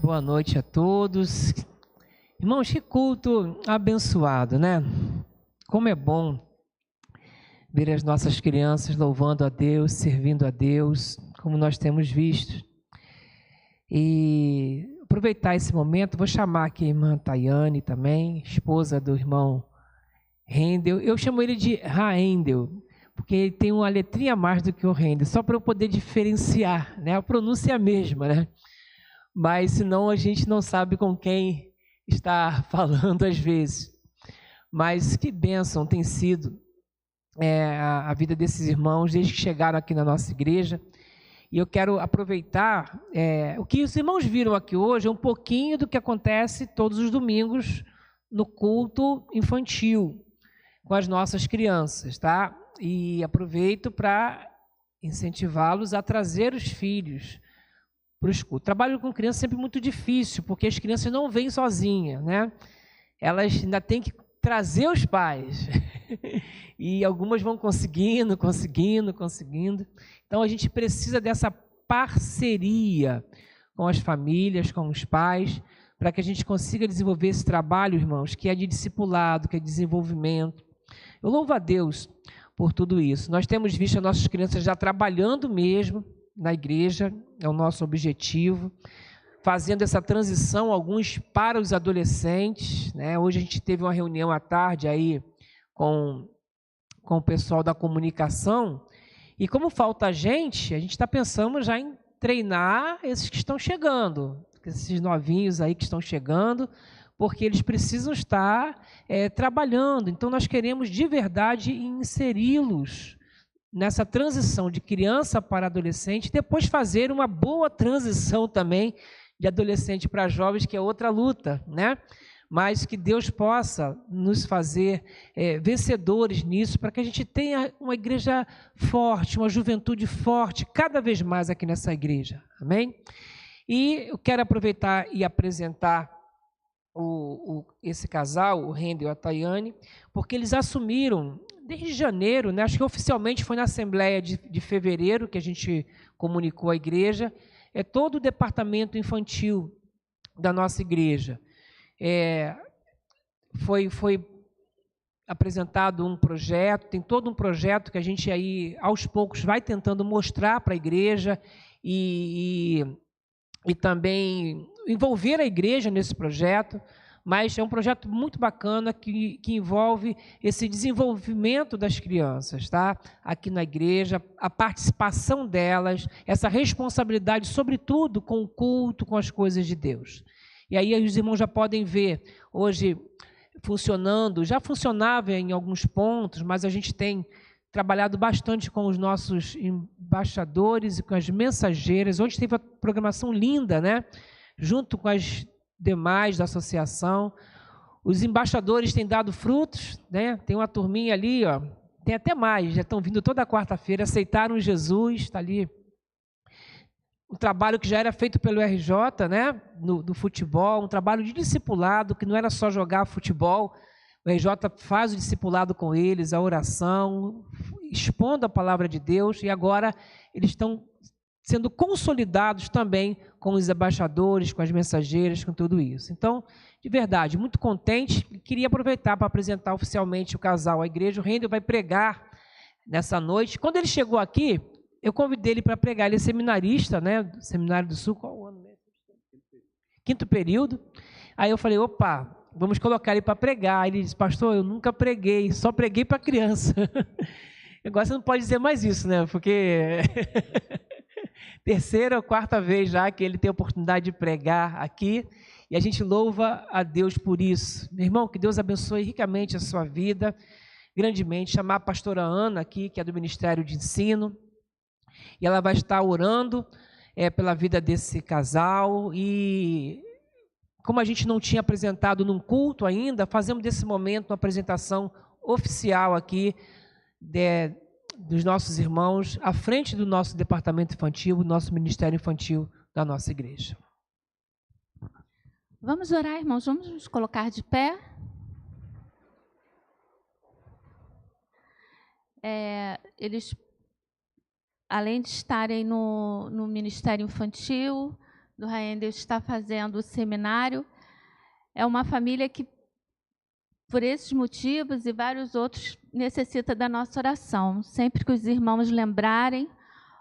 Boa noite a todos. Irmãos, que culto abençoado, né? Como é bom ver as nossas crianças louvando a Deus, servindo a Deus, como nós temos visto. E aproveitar esse momento, vou chamar aqui a irmã Tayane também, esposa do irmão Rendel. Eu chamo ele de Raendel, porque ele tem uma letrinha a mais do que o Rendel, só para eu poder diferenciar, né? A pronúncia é a mesma, né? Mas senão a gente não sabe com quem está falando às vezes. Mas que bênção tem sido a vida desses irmãos desde que chegaram aqui na nossa igreja. E eu quero aproveitar, o que os irmãos viram aqui hoje é um pouquinho do que acontece todos os domingos no culto infantil, com as nossas crianças, tá? E aproveito para incentivá-los a trazer os filhos para o escudo. Trabalho com criança é sempre muito difícil, porque as crianças não vêm sozinhas, né? Elas ainda têm que trazer os pais. E algumas vão conseguindo. Então a gente precisa dessa parceria com as famílias, com os pais, para que a gente consiga desenvolver esse trabalho, irmãos, que é de discipulado, que é de desenvolvimento. Eu louvo a Deus por tudo isso. Nós temos visto as nossas crianças já trabalhando mesmo na igreja, é o nosso objetivo, fazendo essa transição, alguns para os adolescentes, né? Hoje a gente teve uma reunião à tarde aí com o pessoal da comunicação, e como falta a gente está pensando já em treinar esses que estão chegando, esses novinhos aí que estão chegando, porque eles precisam estar trabalhando. Então nós queremos de verdade inseri-los nessa transição de criança para adolescente, depois fazer uma boa transição também de adolescente para jovens, que é outra luta, né? Mas que Deus possa nos fazer vencedores nisso, para que a gente tenha uma igreja forte, uma juventude forte, cada vez mais aqui nessa igreja, amém? E eu quero aproveitar e apresentar esse casal, o Rendel e a Tayane, porque eles assumiram desde janeiro, né? Acho que oficialmente foi na Assembleia de fevereiro que a gente comunicou à igreja, todo o departamento infantil da nossa igreja. Foi apresentado um projeto, tem todo um projeto que a gente aí, aos poucos, vai tentando mostrar para a igreja e também envolver a igreja nesse projeto, mas é um projeto muito bacana que envolve esse desenvolvimento das crianças, tá? Aqui na igreja, a participação delas, essa responsabilidade, sobretudo com o culto, com as coisas de Deus. E aí os irmãos já podem ver, hoje funcionando, já funcionava em alguns pontos, mas a gente tem trabalhado bastante com os nossos embaixadores e com as mensageiras. Hoje teve uma programação linda, né? Junto com as demais da associação. Os embaixadores têm dado frutos, né? Tem uma turminha ali, ó, tem até mais, já estão vindo toda quarta-feira, aceitaram Jesus, está ali. Um trabalho que já era feito pelo RJ, né? Do futebol, um trabalho de discipulado, que não era só jogar futebol. O RJ faz o discipulado com eles, a oração, expondo a palavra de Deus, e agora eles estão sendo consolidados também com os embaixadores, com as mensageiras, com tudo isso. Então, de verdade, muito contente, queria aproveitar para apresentar oficialmente o casal à igreja. O Rendel vai pregar nessa noite. Quando ele chegou aqui, eu convidei ele para pregar. Ele é seminarista, né, do Seminário do Sul. Qual o ano mesmo? Quinto período. Aí eu falei, opa, vamos colocar ele para pregar. Ele disse, pastor, eu nunca preguei, só preguei para criança. Agora você não pode dizer mais isso, né? Porque terceira ou quarta vez já que ele tem a oportunidade de pregar aqui, e a gente louva a Deus por isso. Meu irmão, que Deus abençoe ricamente a sua vida, grandemente. Chamar a pastora Ana aqui, que é do Ministério de Ensino, e ela vai estar orando pela vida desse casal. E como a gente não tinha apresentado num culto ainda, fazemos desse momento uma apresentação oficial aqui dos nossos irmãos, à frente do nosso departamento infantil, do nosso ministério infantil da nossa igreja. Vamos orar, irmãos, vamos nos colocar de pé. Eles, além de estarem no ministério infantil, do Raendel está fazendo o seminário. É uma família que, por esses motivos e vários outros, necessita da nossa oração. Sempre que os irmãos lembrarem,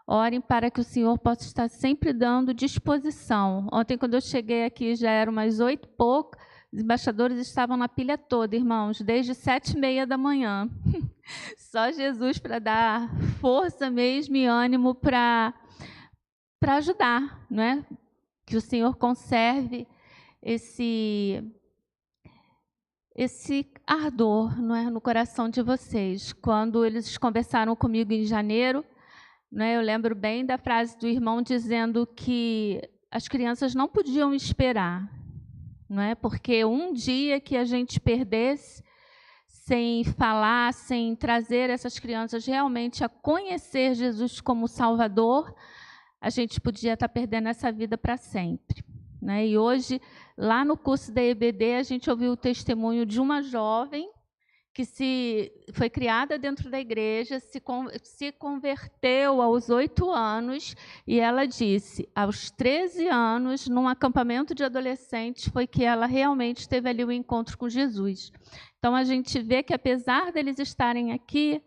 orem para que o Senhor possa estar sempre dando disposição. Ontem, quando eu cheguei aqui, já eram umas 8 e pouco, os embaixadores estavam na pilha toda, irmãos, desde 7h30 da manhã. Só Jesus para dar força mesmo e ânimo para ajudar, não é? Que o Senhor conserve esse ardor, não é, no coração de vocês. Quando eles conversaram comigo em janeiro, não é, eu lembro bem da frase do irmão dizendo que as crianças não podiam esperar, não é? Porque um dia que a gente perdesse, sem falar, sem trazer essas crianças realmente a conhecer Jesus como Salvador, a gente podia estar perdendo essa vida para sempre, né? E hoje, lá no curso da EBD, a gente ouviu o testemunho de uma jovem que foi criada dentro da igreja, se converteu aos 8 anos, e ela disse, aos 13 anos, num acampamento de adolescentes, foi que ela realmente teve ali o encontro com Jesus. Então, a gente vê que, apesar deles estarem aqui,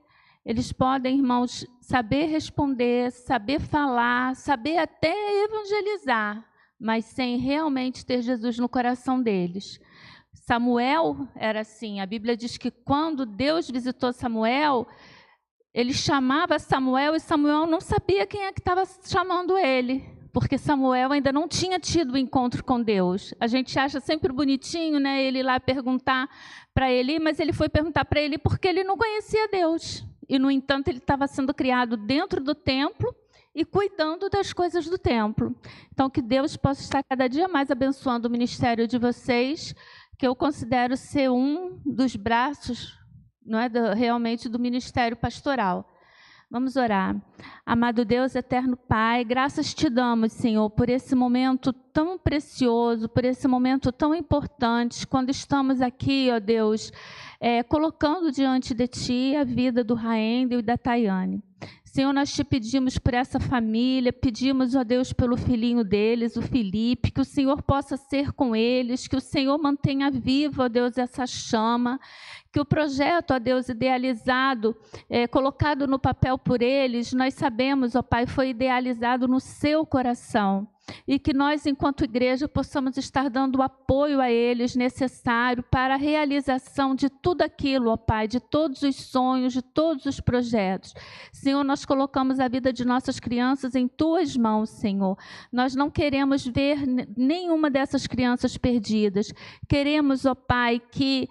eles podem, irmãos, saber responder, saber falar, saber até evangelizar, mas sem realmente ter Jesus no coração deles. Samuel era assim, a Bíblia diz que quando Deus visitou Samuel, ele chamava Samuel e Samuel não sabia quem é que estava chamando ele, porque Samuel ainda não tinha tido o encontro com Deus. A gente acha sempre bonitinho, né, ele ir lá perguntar para ele, mas ele foi perguntar para ele porque ele não conhecia Deus. E, no entanto, ele estava sendo criado dentro do templo e cuidando das coisas do templo. Então, que Deus possa estar cada dia mais abençoando o ministério de vocês, que eu considero ser um dos braços, não é, realmente do ministério pastoral. Vamos orar. Amado Deus, eterno Pai, graças te damos, Senhor, por esse momento tão precioso, por esse momento tão importante, quando estamos aqui, ó Deus, colocando diante de Ti a vida do Raendel e da Tayane. Senhor, nós te pedimos por essa família, pedimos, ó Deus, pelo filhinho deles, o Felipe, que o Senhor possa ser com eles, que o Senhor mantenha viva, ó Deus, essa chama, que o projeto, ó Deus, idealizado, colocado no papel por eles, nós sabemos, ó Pai, foi idealizado no seu coração. E que nós, enquanto igreja, possamos estar dando o apoio a eles necessário para a realização de tudo aquilo, ó Pai, de todos os sonhos, de todos os projetos. Senhor, nós colocamos a vida de nossas crianças em Tuas mãos, Senhor. Nós não queremos ver nenhuma dessas crianças perdidas. Queremos, ó Pai, que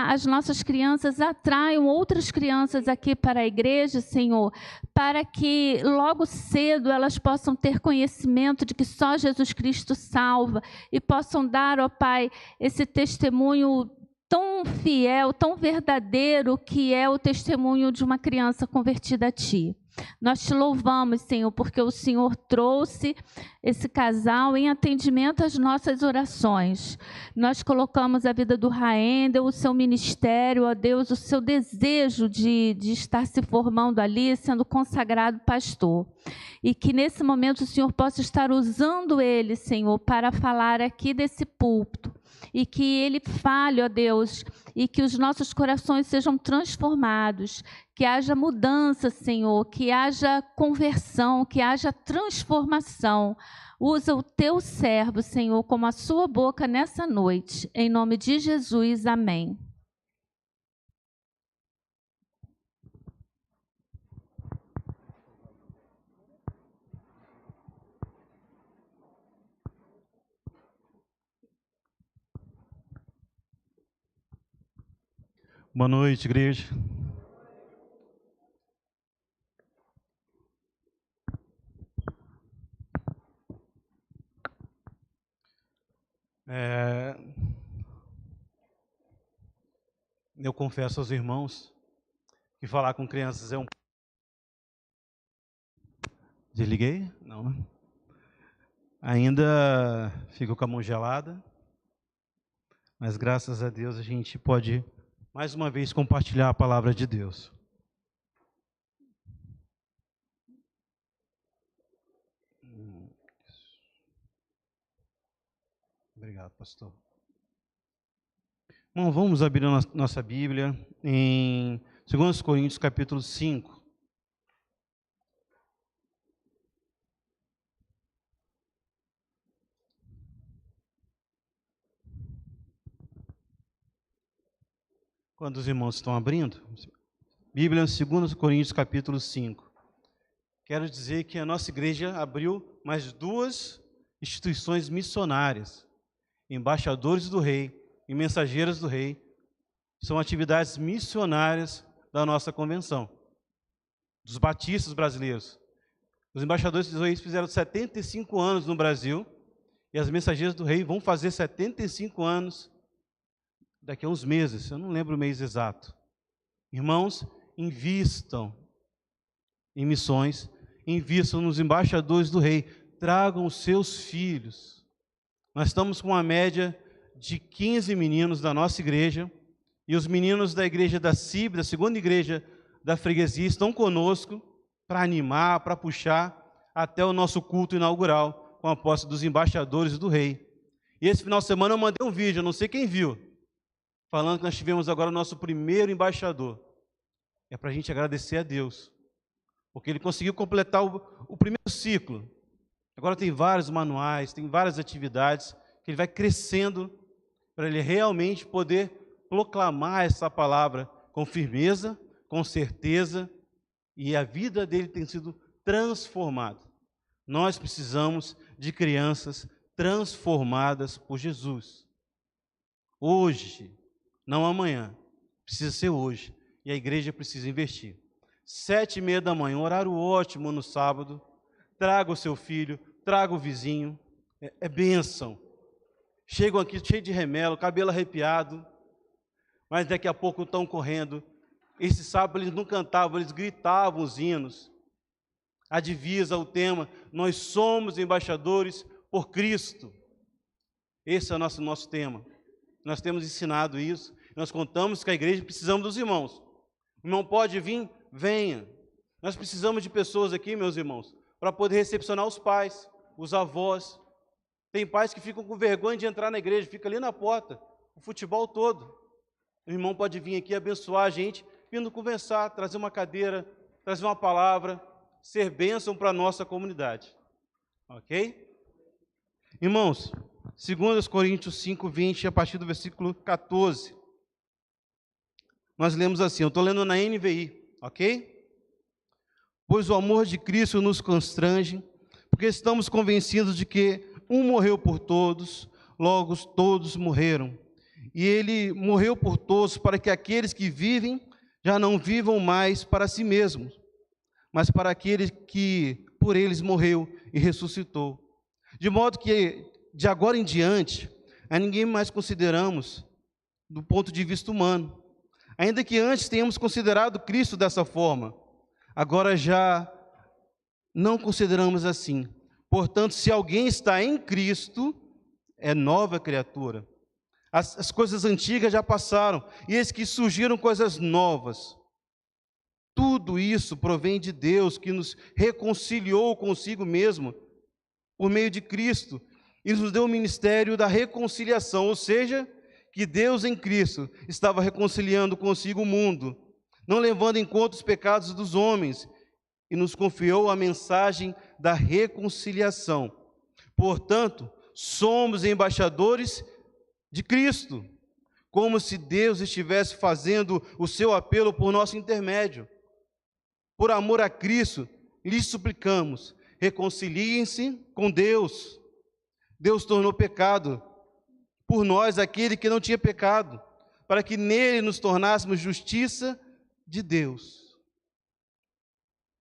as nossas crianças atraiam outras crianças aqui para a igreja, Senhor, para que logo cedo elas possam ter conhecimento de que só Jesus Cristo salva e possam dar, ó Pai, esse testemunho tão fiel, tão verdadeiro que é o testemunho de uma criança convertida a Ti. Nós te louvamos, Senhor, porque o Senhor trouxe esse casal em atendimento às nossas orações. Nós colocamos a vida do Raendel, o seu ministério, ó Deus, o seu desejo de estar se formando ali, sendo consagrado pastor. E que nesse momento o Senhor possa estar usando ele, Senhor, para falar aqui desse púlpito. E que ele fale, ó Deus, e que os nossos corações sejam transformados, que haja mudança, Senhor, que haja conversão, que haja transformação. Usa o teu servo, Senhor, como a sua boca nessa noite. Em nome de Jesus, amém. Boa noite, igreja. Eu confesso aos irmãos que falar com crianças é um... Desliguei? Não, né? Ainda fico com a mão gelada, mas graças a Deus a gente pode mais uma vez compartilhar a palavra de Deus. Obrigado, pastor. Bom, vamos abrir a nossa Bíblia em 2 Coríntios, capítulo 5. Quando os irmãos estão abrindo, Bíblia, 2 Coríntios, capítulo 5. Quero dizer que a nossa igreja abriu mais 2 instituições missionárias, embaixadores do rei e mensageiras do rei. São atividades missionárias da nossa convenção, dos batistas brasileiros. Os embaixadores do rei fizeram 75 anos no Brasil, e as mensageiras do rei vão fazer 75 anos daqui a uns meses, eu não lembro o mês exato. Irmãos, invistam em missões, invistam nos embaixadores do rei, tragam os seus filhos. Nós estamos com uma média de 15 meninos da nossa igreja, e os meninos da igreja da CIB, da segunda igreja da freguesia, estão conosco para animar, para puxar até o nosso culto inaugural, com a posse dos embaixadores do rei. E esse final de semana eu mandei um vídeo, eu não sei quem viu, falando que nós tivemos agora o nosso primeiro embaixador. É para a gente agradecer a Deus, porque ele conseguiu completar o primeiro ciclo. Agora tem vários manuais, tem várias atividades, que ele vai crescendo para ele realmente poder proclamar essa palavra com firmeza, com certeza, e a vida dele tem sido transformada. Nós precisamos de crianças transformadas por Jesus. Hoje, não amanhã, precisa ser hoje, e a igreja precisa investir. 7h30 da manhã, um horário ótimo no sábado, traga o seu filho, traga o vizinho, é bênção. Chegam aqui cheio de remelo, cabelo arrepiado, mas daqui a pouco estão correndo. Esse sábado eles não cantavam, eles gritavam os hinos. A divisa, o tema, nós somos embaixadores por Cristo. Esse é o nosso tema. Nós temos ensinado isso, nós contamos que a igreja precisamos dos irmãos. O irmão pode vir? Venha. Nós precisamos de pessoas aqui, meus irmãos, para poder recepcionar os pais, os avós. Tem pais que ficam com vergonha de entrar na igreja, fica ali na porta, o futebol todo. O irmão pode vir aqui abençoar a gente, vindo conversar, trazer uma cadeira, trazer uma palavra, ser bênção para a nossa comunidade. Ok? Irmãos, 2 Coríntios 5, 20, a partir do versículo 14. Nós lemos assim, eu estou lendo na NVI, ok? Pois o amor de Cristo nos constrange, porque estamos convencidos de que um morreu por todos, logo todos morreram. E ele morreu por todos, para que aqueles que vivem já não vivam mais para si mesmos, mas para aquele que por eles morreu e ressuscitou. De modo que, de agora em diante, a ninguém mais consideramos do ponto de vista humano. Ainda que antes tenhamos considerado Cristo dessa forma, agora já não consideramos assim. Portanto, se alguém está em Cristo, é nova criatura. As coisas antigas já passaram, e eis que surgiram coisas novas. Tudo isso provém de Deus, que nos reconciliou consigo mesmo, por meio de Cristo, e nos deu o ministério da reconciliação, ou seja, que Deus em Cristo estava reconciliando consigo o mundo, não levando em conta os pecados dos homens, e nos confiou a mensagem da reconciliação. Portanto, somos embaixadores de Cristo, como se Deus estivesse fazendo o seu apelo por nosso intermédio. Por amor a Cristo, lhes suplicamos, reconciliem-se com Deus. Deus tornou pecado por nós aquele que não tinha pecado, para que nele nos tornássemos justiça de Deus.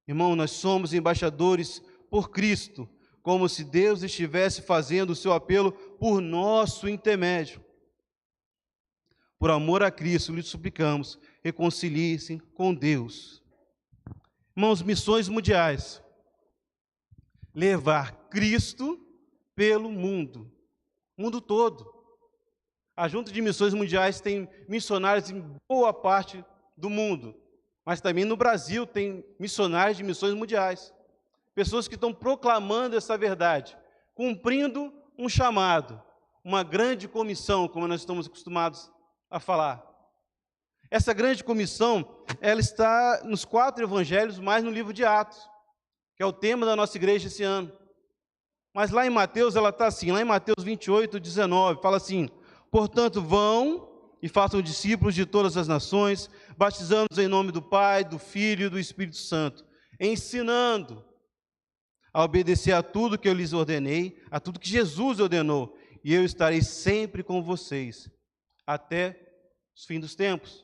Irmão, nós somos embaixadores por Cristo, como se Deus estivesse fazendo o seu apelo por nosso intermédio. Por amor a Cristo, lhe suplicamos, reconciliem-se com Deus. Irmãos, missões mundiais. Levar Cristo pelo mundo todo. A Junta de Missões Mundiais tem missionários em boa parte do mundo, mas também no Brasil tem missionários de missões mundiais. Pessoas que estão proclamando essa verdade, cumprindo um chamado, uma grande comissão, como nós estamos acostumados a falar. Essa grande comissão, ela está nos 4 evangelhos, mais no livro de Atos, que é o tema da nossa igreja esse ano. Mas lá em Mateus, ela está assim, lá em Mateus 28, 19, fala assim: portanto, vão e façam discípulos de todas as nações, batizando-os em nome do Pai, do Filho e do Espírito Santo, ensinando a obedecer a tudo que eu lhes ordenei, a tudo que Jesus ordenou, e eu estarei sempre com vocês, até os fins dos tempos.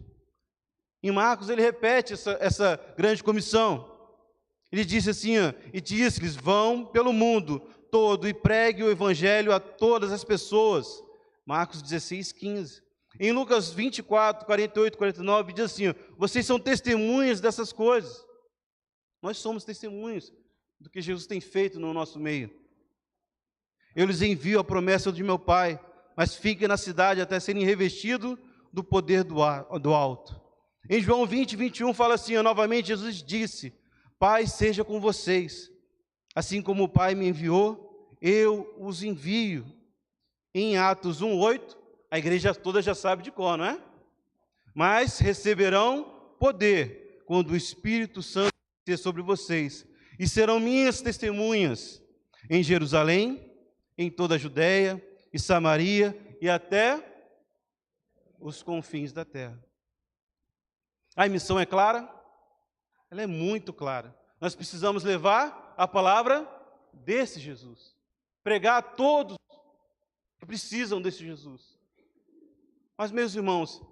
Em Marcos, ele repete essa grande comissão. Ele disse assim, e disse-lhes: vão pelo mundo todo e pregue o evangelho a todas as pessoas. Marcos 16, 15. Em Lucas 24, 48, 49, diz assim: vocês são testemunhas dessas coisas. Nós somos testemunhas do que Jesus tem feito no nosso meio. Eu lhes envio a promessa de meu Pai, mas fiquem na cidade até serem revestidos do poder do alto. Em João 20, 21 fala assim, novamente Jesus disse: Pai seja com vocês, assim como o Pai me enviou, eu os envio. Em Atos 1, 8, a igreja toda já sabe de cor, não é? Mas receberão poder quando o Espírito Santo descer sobre vocês, e serão minhas testemunhas em Jerusalém, em toda a Judéia e Samaria e até os confins da terra. A missão é clara? Ela é muito clara. Nós precisamos levar a palavra desse Jesus. Pregar a todos que precisam desse Jesus. Mas, meus irmãos,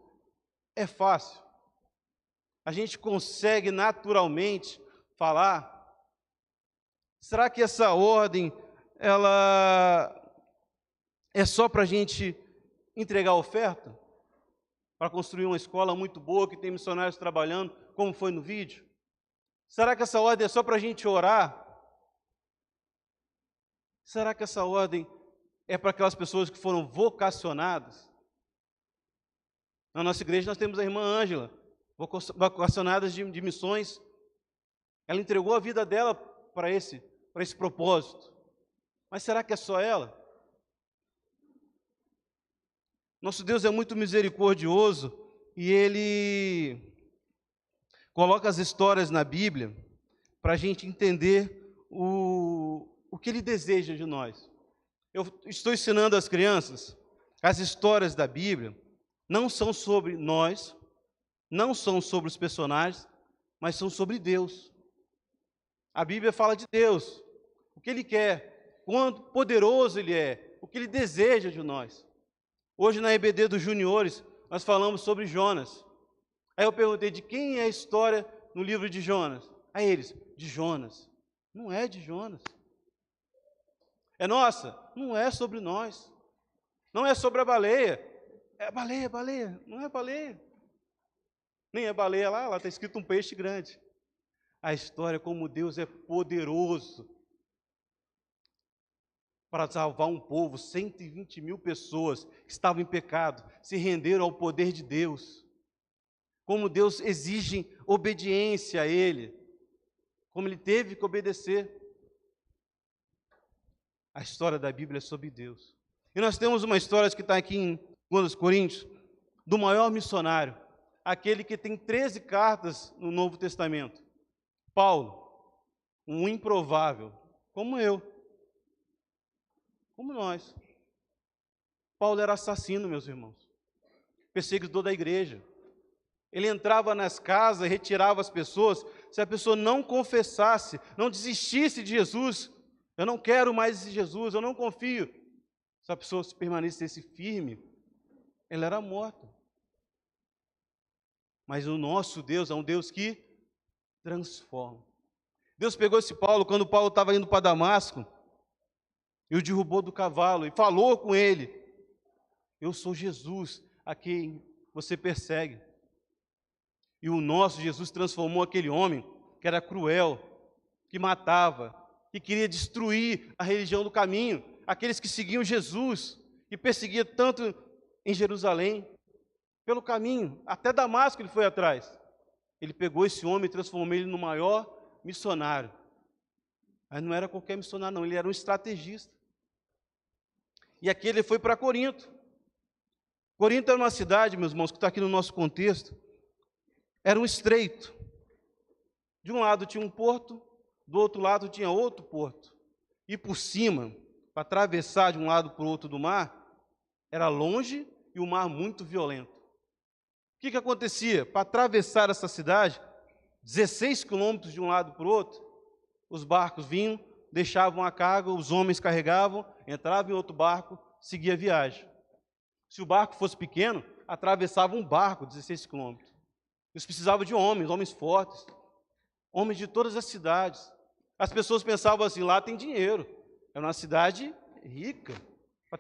é fácil. A gente consegue naturalmente falar. Será que essa ordem, ela é só para a gente entregar a oferta? Para construir uma escola muito boa, que tem missionários trabalhando, como foi no vídeo? Será que essa ordem é só para a gente orar? Será que essa ordem é para aquelas pessoas que foram vocacionadas? Na nossa igreja nós temos a irmã Ângela, vocacionada de missões. Ela entregou a vida dela para esse propósito. Mas será que é só ela? Nosso Deus é muito misericordioso e Ele coloca as histórias na Bíblia para a gente entender o que Ele deseja de nós. Eu estou ensinando às crianças, as histórias da Bíblia não são sobre nós, não são sobre os personagens, mas são sobre Deus. A Bíblia fala de Deus, o que Ele quer, quanto poderoso Ele é, o que Ele deseja de nós. Hoje na EBD dos juniores, nós falamos sobre Jonas. Aí eu perguntei, de quem é a história no livro de Jonas? Aí eles, de Jonas. Não é de Jonas. É nossa? Não é sobre nós. Não é sobre a baleia. É baleia. Não é baleia. Nem é baleia lá está escrito um peixe grande. A história é como Deus é poderoso para salvar um povo, 120 mil pessoas que estavam em pecado, se renderam ao poder de Deus. Como Deus exige obediência a Ele, como Ele teve que obedecer. A história da Bíblia é sobre Deus. E nós temos uma história que está aqui em 2 Coríntios, do maior missionário, aquele que tem 13 cartas no Novo Testamento. Paulo, um improvável, como eu. Como nós. Paulo era assassino, meus irmãos. Perseguidor da igreja. Ele entrava nas casas e retirava as pessoas. Se a pessoa não confessasse, não desistisse de Jesus, eu não quero mais esse Jesus, eu não confio. Se a pessoa permanecesse firme, ela era morta. Mas o nosso Deus é um Deus que transforma. Deus pegou esse Paulo, quando Paulo estava indo para Damasco, e o derrubou do cavalo e falou com ele: eu sou Jesus a quem você persegue. E o nosso Jesus transformou aquele homem que era cruel, que matava, que queria destruir a religião do caminho, aqueles que seguiam Jesus, que perseguia tanto em Jerusalém, pelo caminho, até Damasco ele foi atrás. Ele pegou esse homem e transformou ele no maior missionário. Mas não era qualquer missionário não, ele era um estrategista. E aqui ele foi para Corinto. Corinto era uma cidade, meus irmãos, que está aqui no nosso contexto, era um estreito. De um lado tinha um porto, do outro lado tinha outro porto. E por cima, para atravessar de um lado para o outro do mar, era longe e o mar muito violento. O que acontecia? Para atravessar essa cidade, 16 quilômetros de um lado para o outro, os barcos vinham, deixavam a carga, os homens carregavam, entravam em outro barco, seguia a viagem. Se o barco fosse pequeno, atravessava um barco, 16 quilômetros. Eles precisavam de homens fortes, homens de todas as cidades. As pessoas pensavam assim, lá tem dinheiro, é uma cidade rica,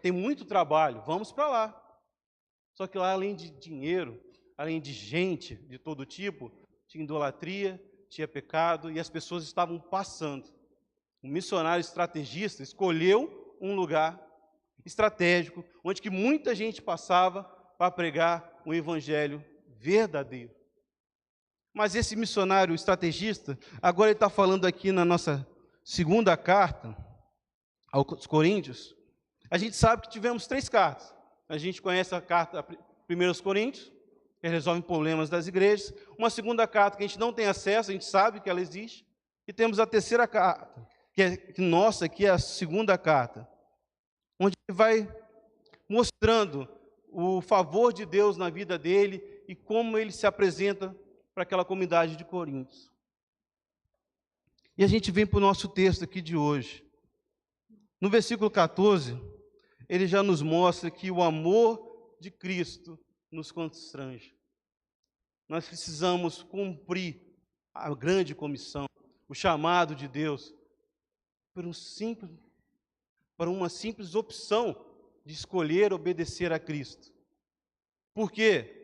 tem muito trabalho, vamos para lá. Só que lá, além de dinheiro, além de gente de todo tipo, tinha idolatria, tinha pecado, e as pessoas estavam passando. Um missionário estrategista escolheu um lugar estratégico, onde que muita gente passava para pregar um evangelho verdadeiro. Mas esse missionário estrategista, agora ele está falando aqui na nossa segunda carta aos Coríntios. A gente sabe que tivemos 3 cartas. A gente conhece a carta 1 Coríntios, que resolve problemas das igrejas. Uma segunda carta que a gente não tem acesso, a gente sabe que ela existe. E temos a terceira carta, que é nossa, que é a segunda carta, onde ele vai mostrando o favor de Deus na vida dele e como ele se apresenta para aquela comunidade de Coríntios. E a gente vem para o nosso texto aqui de hoje. No versículo 14, ele já nos mostra que o amor de Cristo nos constrange. Nós precisamos cumprir a grande comissão, o chamado de Deus, por uma simples opção de escolher obedecer a Cristo. Por quê?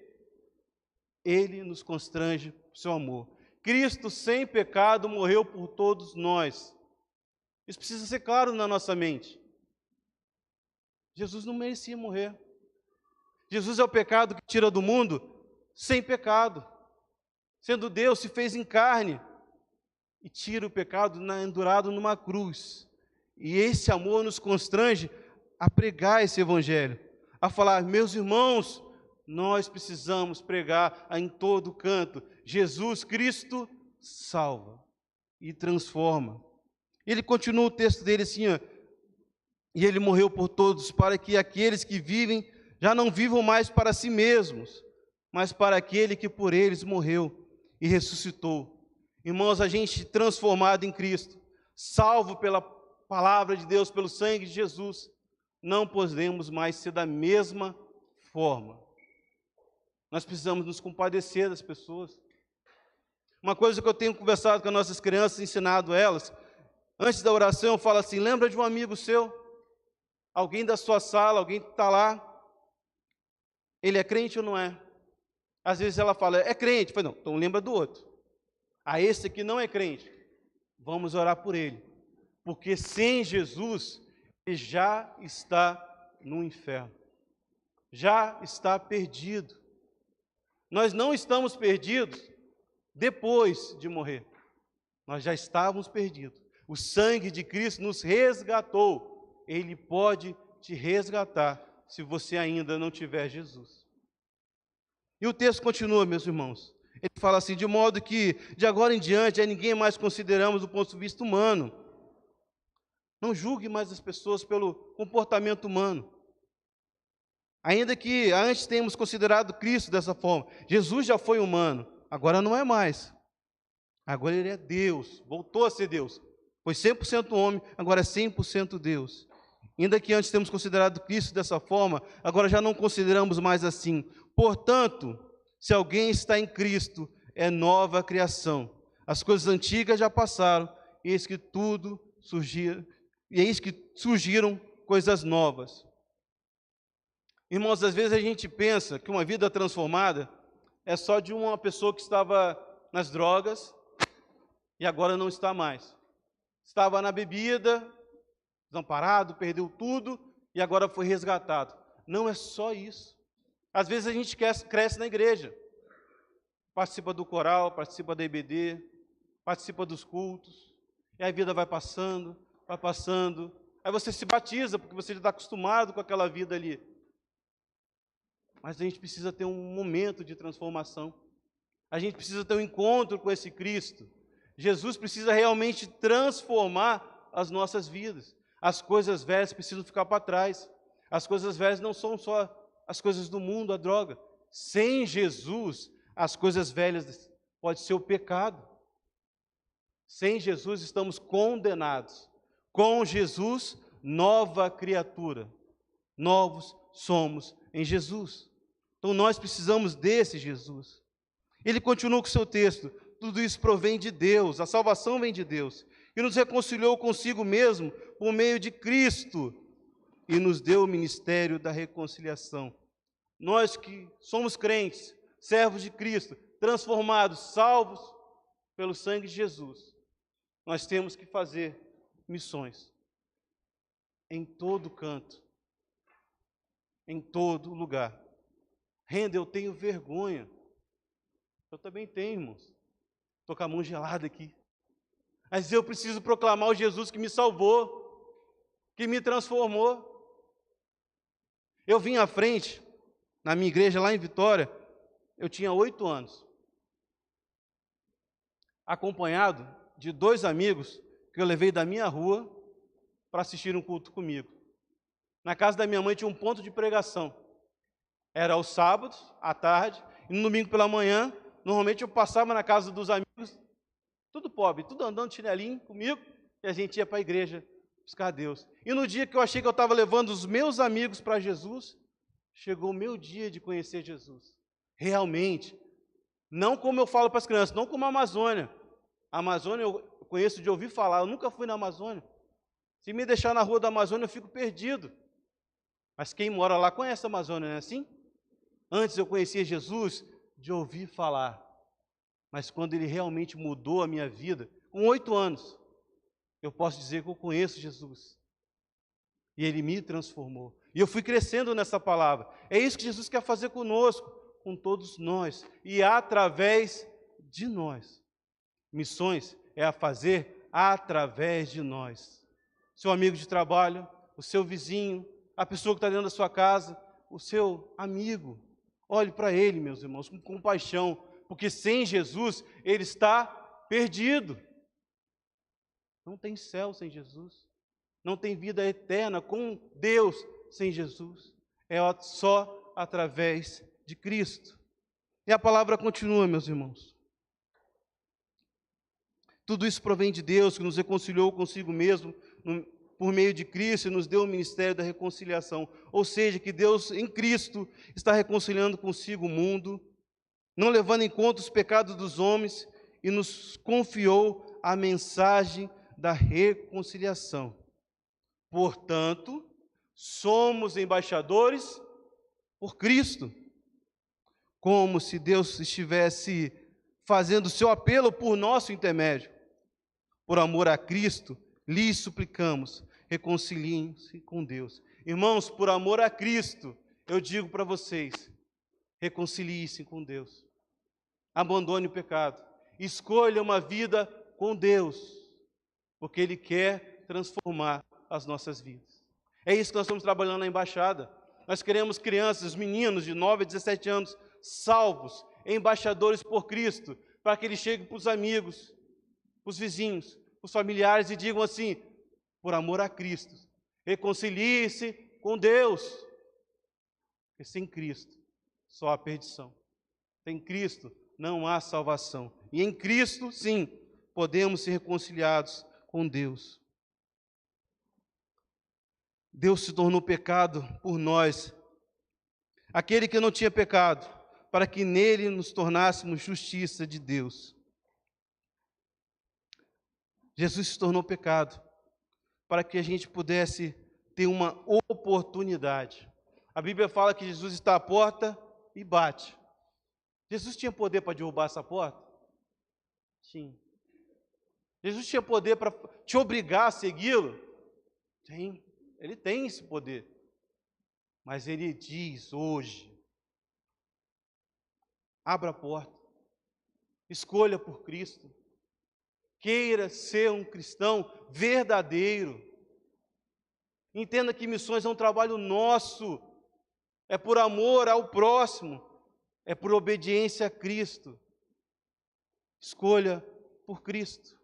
Ele nos constrange por seu amor. Cristo, sem pecado, morreu por todos nós. Isso precisa ser claro na nossa mente. Jesus não merecia morrer. Jesus é o pecado que tira do mundo sem pecado. Sendo Deus, se fez em carne e tira o pecado endurado numa cruz. E esse amor nos constrange a pregar esse evangelho, a falar, meus irmãos, nós precisamos pregar em todo canto. Jesus Cristo salva e transforma. Ele continua o texto dele assim, ó, e ele morreu por todos, para que aqueles que vivem já não vivam mais para si mesmos, mas para aquele que por eles morreu e ressuscitou. Irmãos, a gente transformado em Cristo, salvo pela palavra de Deus, pelo sangue de Jesus, não podemos mais ser da mesma forma. Nós precisamos nos compadecer das pessoas. Uma coisa que eu tenho conversado com as nossas crianças, ensinado elas, antes da oração eu falo assim, lembra de um amigo seu, alguém da sua sala, alguém que está lá, ele é crente ou não é? Às vezes ela fala, é crente, eu falo, não, então lembra do outro. Esse aqui não é crente, vamos orar por ele, porque sem Jesus, ele já está no inferno, já está perdido. Nós não estamos perdidos depois de morrer. Nós já estávamos perdidos. O sangue de Cristo nos resgatou. Ele pode te resgatar se você ainda não tiver Jesus. E o texto continua, meus irmãos. Ele fala assim, de modo que, de agora em diante, a ninguém mais consideramos do ponto de vista humano. Não julgue mais as pessoas pelo comportamento humano. Ainda que antes tenhamos considerado Cristo dessa forma. Jesus já foi humano, agora não é mais. Agora ele é Deus, voltou a ser Deus. Foi 100% homem, agora é 100% Deus. Ainda que antes temos considerado Cristo dessa forma, agora já não consideramos mais assim. Portanto, se alguém está em Cristo, é nova criação. As coisas antigas já passaram, eis que tudo surgiu, e eis que surgiram coisas novas. Irmãos, às vezes a gente pensa que uma vida transformada é só de uma pessoa que estava nas drogas e agora não está mais. Estava na bebida, desamparado, perdeu tudo e agora foi resgatado. Não é só isso. Às vezes a gente cresce na igreja, participa do coral, participa da EBD, participa dos cultos, e a vida vai passando, Aí você se batiza, porque você já está acostumado com aquela vida ali. Mas a gente precisa ter um momento de transformação. A gente precisa ter um encontro com esse Cristo. Jesus precisa realmente transformar as nossas vidas. As coisas velhas precisam ficar para trás. As coisas velhas não são só as coisas do mundo, a droga. Sem Jesus, as coisas velhas pode ser o pecado. Sem Jesus estamos condenados. Com Jesus, nova criatura. Novos somos em Jesus. Então nós precisamos desse Jesus. Ele continua com o seu texto. Tudo isso provém de Deus, a salvação vem de Deus. E nos reconciliou consigo mesmo por meio de Cristo e nos deu o ministério da reconciliação. Nós que somos crentes, servos de Cristo, transformados, salvos pelo sangue de Jesus, nós temos que fazer missões em todo canto, em todo lugar. Renda, eu tenho vergonha. Eu também tenho, irmãos. Estou com a mão gelada aqui. Mas eu preciso proclamar o Jesus que me salvou, que me transformou. Eu vim à frente, na minha igreja lá em Vitória, eu tinha 8 anos, acompanhado de 2 amigos que eu levei da minha rua para assistir um culto comigo. Na casa da minha mãe tinha um ponto de pregação. Era aos sábados, à tarde, e no domingo pela manhã, normalmente eu passava na casa dos amigos, tudo pobre, tudo andando de chinelinho comigo, e a gente ia para a igreja buscar a Deus. E no dia que eu achei que eu estava levando os meus amigos para Jesus, chegou o meu dia de conhecer Jesus. Realmente, não como eu falo para as crianças, não como a Amazônia. A Amazônia eu conheço de ouvir falar, eu nunca fui na Amazônia. Se me deixar na rua da Amazônia, eu fico perdido. Mas quem mora lá conhece a Amazônia, não é assim? Antes eu conhecia Jesus de ouvir falar. Mas quando ele realmente mudou a minha vida, com 8 anos, eu posso dizer que eu conheço Jesus. E ele me transformou. E eu fui crescendo nessa palavra. É isso que Jesus quer fazer conosco, com todos nós. E através de nós. Missões é a fazer através de nós. Seu amigo de trabalho, o seu vizinho, a pessoa que está dentro da sua casa, o seu amigo. Olhe para ele, meus irmãos, com compaixão, porque sem Jesus ele está perdido. Não tem céu sem Jesus. Não tem vida eterna com Deus sem Jesus. É só através de Cristo. E a palavra continua, meus irmãos. Tudo isso provém de Deus, que nos reconciliou consigo mesmo por meio de Cristo e nos deu o ministério da reconciliação. Ou seja, que Deus em Cristo está reconciliando consigo o mundo, não levando em conta os pecados dos homens, e nos confiou a mensagem da reconciliação. Portanto, somos embaixadores por Cristo, como se Deus estivesse fazendo seu apelo por nosso intermédio. Por amor a Cristo, lhes suplicamos, reconciliem-se com Deus. Irmãos, por amor a Cristo, eu digo para vocês, reconciliem-se com Deus. Abandone o pecado. Escolha uma vida com Deus, porque Ele quer transformar as nossas vidas. É isso que nós estamos trabalhando na embaixada. Nós queremos crianças, meninos de 9 a 17 anos, salvos, embaixadores por Cristo, para que eles cheguem para os amigos, para os vizinhos, para os familiares e digam assim, por amor a Cristo, reconcilie-se com Deus. Porque sem Cristo só há perdição. Sem Cristo não há salvação. E em Cristo, sim, podemos ser reconciliados com Deus. Deus se tornou pecado por nós, aquele que não tinha pecado, para que nele nos tornássemos justiça de Deus. Jesus se tornou pecado, para que a gente pudesse ter uma oportunidade. A Bíblia fala que Jesus está à porta e bate. Jesus tinha poder para derrubar essa porta? Tinha. Jesus tinha poder para te obrigar a segui-lo? Tem. Ele tem esse poder. Mas ele diz hoje, abra a porta, escolha por Cristo, queira ser um cristão verdadeiro, Entenda que missões é um trabalho nosso, é por amor ao próximo, é por obediência a Cristo. Escolha por Cristo.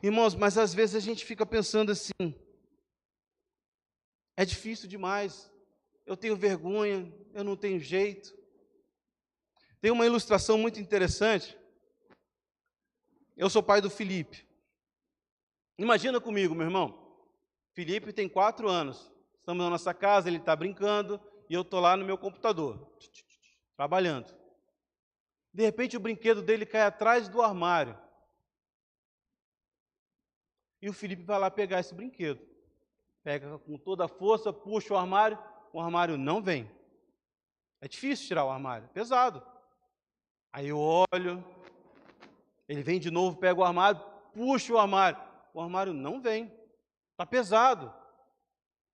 Irmãos, mas às vezes a gente fica pensando assim, é difícil demais, eu tenho vergonha, eu não tenho jeito. Tem uma ilustração muito interessante. Eu sou pai do Felipe. Imagina comigo, meu irmão. Felipe tem 4 anos. Estamos na nossa casa, ele está brincando e eu estou lá no meu computador, trabalhando. De repente o brinquedo dele cai atrás do armário. E o Felipe vai lá pegar esse brinquedo. Pega com toda a força, puxa o armário não vem. É difícil tirar o armário, pesado. Aí eu olho, ele vem de novo, pega o armário, puxa o armário não vem, está pesado.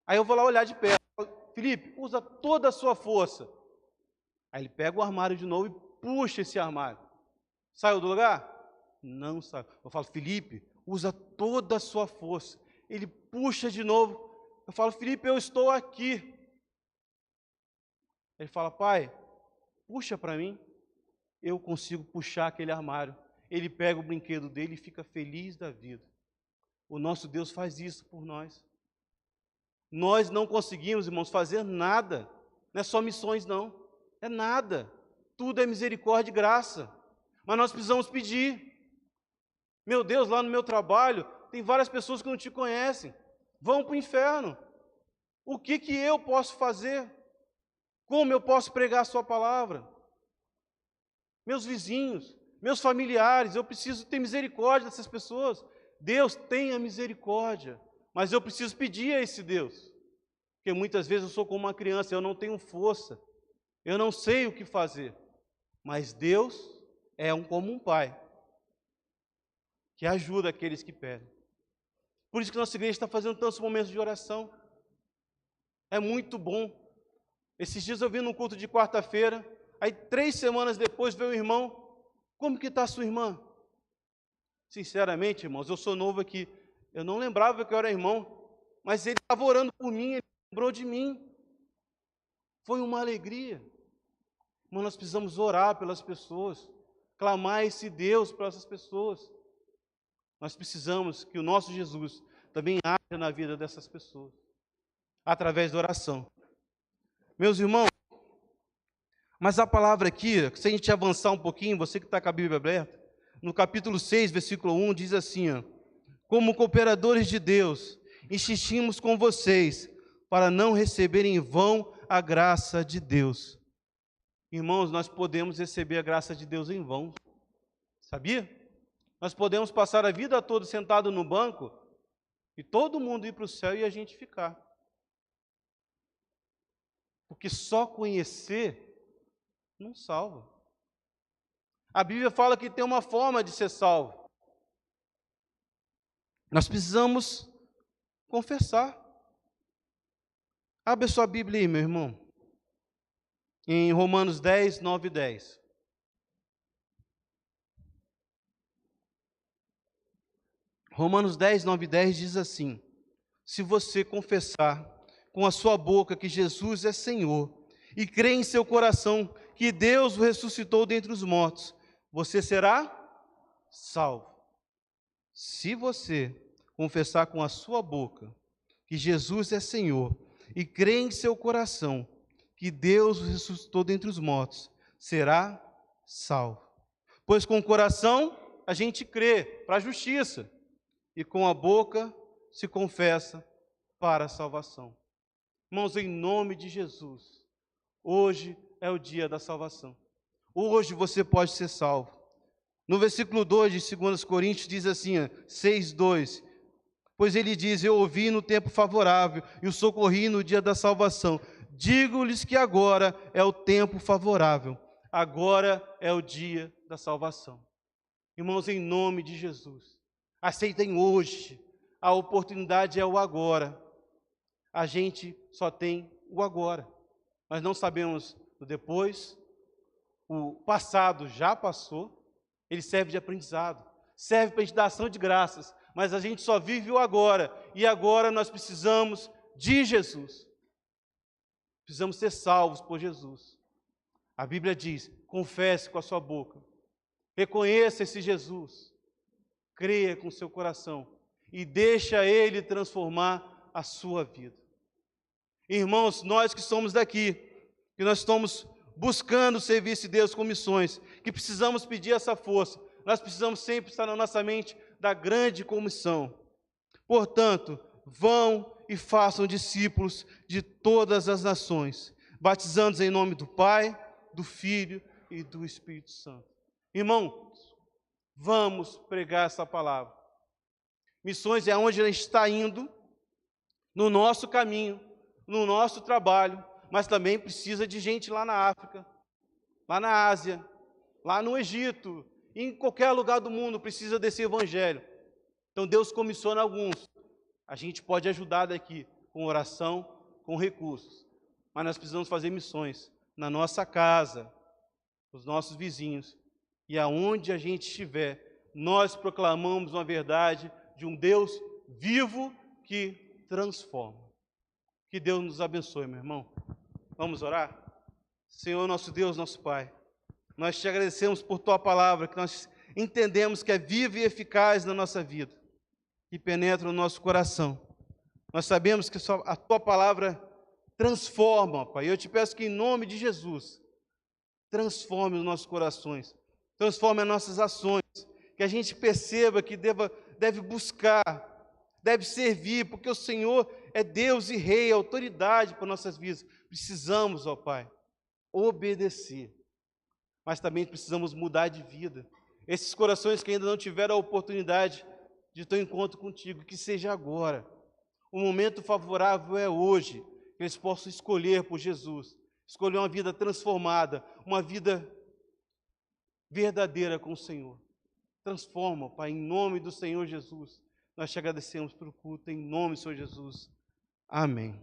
Aí eu vou lá olhar de perto, Felipe, usa toda a sua força. Aí ele pega o armário de novo e puxa esse armário. Saiu do lugar? Não saiu. Eu falo, Felipe, usa toda a sua força. Ele puxa de novo. Eu falo, Felipe, eu estou aqui. Ele fala, pai, puxa para mim. Eu consigo puxar aquele armário. Ele pega o brinquedo dele e fica feliz da vida. O nosso Deus faz isso por nós. Nós não conseguimos, irmãos, fazer nada. Não é só missões, não. É nada. Tudo é misericórdia e graça. Mas nós precisamos pedir. Meu Deus, lá no meu trabalho, tem várias pessoas que não te conhecem. Vão para o inferno. O que eu posso fazer? Como eu posso pregar a sua palavra? Meus vizinhos, meus familiares, eu preciso ter misericórdia dessas pessoas. Deus tenha misericórdia, mas eu preciso pedir a esse Deus. Porque muitas vezes eu sou como uma criança, eu não tenho força, eu não sei o que fazer. Mas Deus é como um pai, que ajuda aqueles que pedem. Por isso que nossa igreja está fazendo tantos momentos de oração. É muito bom. Esses dias eu vim num culto de quarta-feira, aí 3 semanas depois veio o irmão, como que está a sua irmã? Sinceramente, irmãos, eu sou novo aqui, eu não lembrava que eu era irmão, mas ele estava orando por mim, ele lembrou de mim. Foi uma alegria. Mas nós precisamos orar pelas pessoas, clamar a esse Deus para essas pessoas. Nós precisamos que o nosso Jesus também haja na vida dessas pessoas, através da oração. Meus irmãos, mas a palavra aqui, se a gente avançar um pouquinho, você que está com a Bíblia aberta, no capítulo 6, versículo 1, diz assim, ó, como cooperadores de Deus, insistimos com vocês, para não receberem em vão a graça de Deus. Irmãos, nós podemos receber a graça de Deus em vão, sabia? Nós podemos passar a vida toda sentado no banco, e todo mundo ir para o céu e a gente ficar. Porque só conhecer não salva. A Bíblia fala que tem uma forma de ser salvo. Nós precisamos confessar. Abre a sua Bíblia aí, meu irmão. Em Romanos 10, 9 e 10. Romanos 10, 9 e 10 diz assim: se você confessar com a sua boca que Jesus é Senhor e crer em seu coração que Deus o ressuscitou dentre os mortos, você será salvo. Se você confessar com a sua boca que Jesus é Senhor e crer em seu coração que Deus o ressuscitou dentre os mortos, será salvo. Pois com o coração a gente crê para a justiça e com a boca se confessa para a salvação. Irmãos, em nome de Jesus, hoje é o dia da salvação. Hoje você pode ser salvo. No versículo 2 de 2 Coríntios diz assim, 6:2, pois ele diz, eu ouvi no tempo favorável e o socorri no dia da salvação. Digo-lhes que agora é o tempo favorável, agora é o dia da salvação. Irmãos, em nome de Jesus, aceitem hoje, a oportunidade é o agora. A gente só tem o agora. Nós não sabemos o depois, o passado já passou, ele serve de aprendizado, serve para a gente dar ação de graças, mas a gente só vive o agora, e agora nós precisamos de Jesus. Precisamos ser salvos por Jesus. A Bíblia diz: confesse com a sua boca, reconheça esse Jesus, creia com o seu coração e deixa Ele transformar a sua vida. Irmãos, nós que somos daqui, que nós estamos buscando o serviço de Deus com missões, que precisamos pedir essa força, nós precisamos sempre estar na nossa mente da grande comissão. Portanto, vão e façam discípulos de todas as nações, batizando-os em nome do Pai, do Filho e do Espírito Santo. Irmãos, vamos pregar essa palavra. Missões é onde a gente está indo, no nosso caminho, no nosso trabalho, mas também precisa de gente lá na África, lá na Ásia, lá no Egito, em qualquer lugar do mundo precisa desse evangelho. Então Deus comissiona alguns. A gente pode ajudar daqui com oração, com recursos, mas nós precisamos fazer missões na nossa casa, os nossos vizinhos, e aonde a gente estiver, nós proclamamos uma verdade de um Deus vivo que transforma. Que Deus nos abençoe, meu irmão. Vamos orar? Senhor, nosso Deus, nosso Pai, nós te agradecemos por Tua palavra, que nós entendemos que é viva e eficaz na nossa vida, que penetra no nosso coração. Nós sabemos que a Tua palavra transforma, Pai. Eu te peço que, em nome de Jesus, transforme os nossos corações, transforme as nossas ações, que a gente perceba que deve buscar, deve servir, porque o Senhor é Deus e Rei, autoridade para nossas vidas. Precisamos, ó Pai, obedecer, mas também precisamos mudar de vida. Esses corações que ainda não tiveram a oportunidade de ter um encontro contigo, que seja agora. O momento favorável é hoje, que eles possam escolher por Jesus, escolher uma vida transformada, uma vida verdadeira com o Senhor. Transforma, Pai, em nome do Senhor Jesus. Nós te agradecemos pelo culto, em nome do Senhor Jesus. Amém.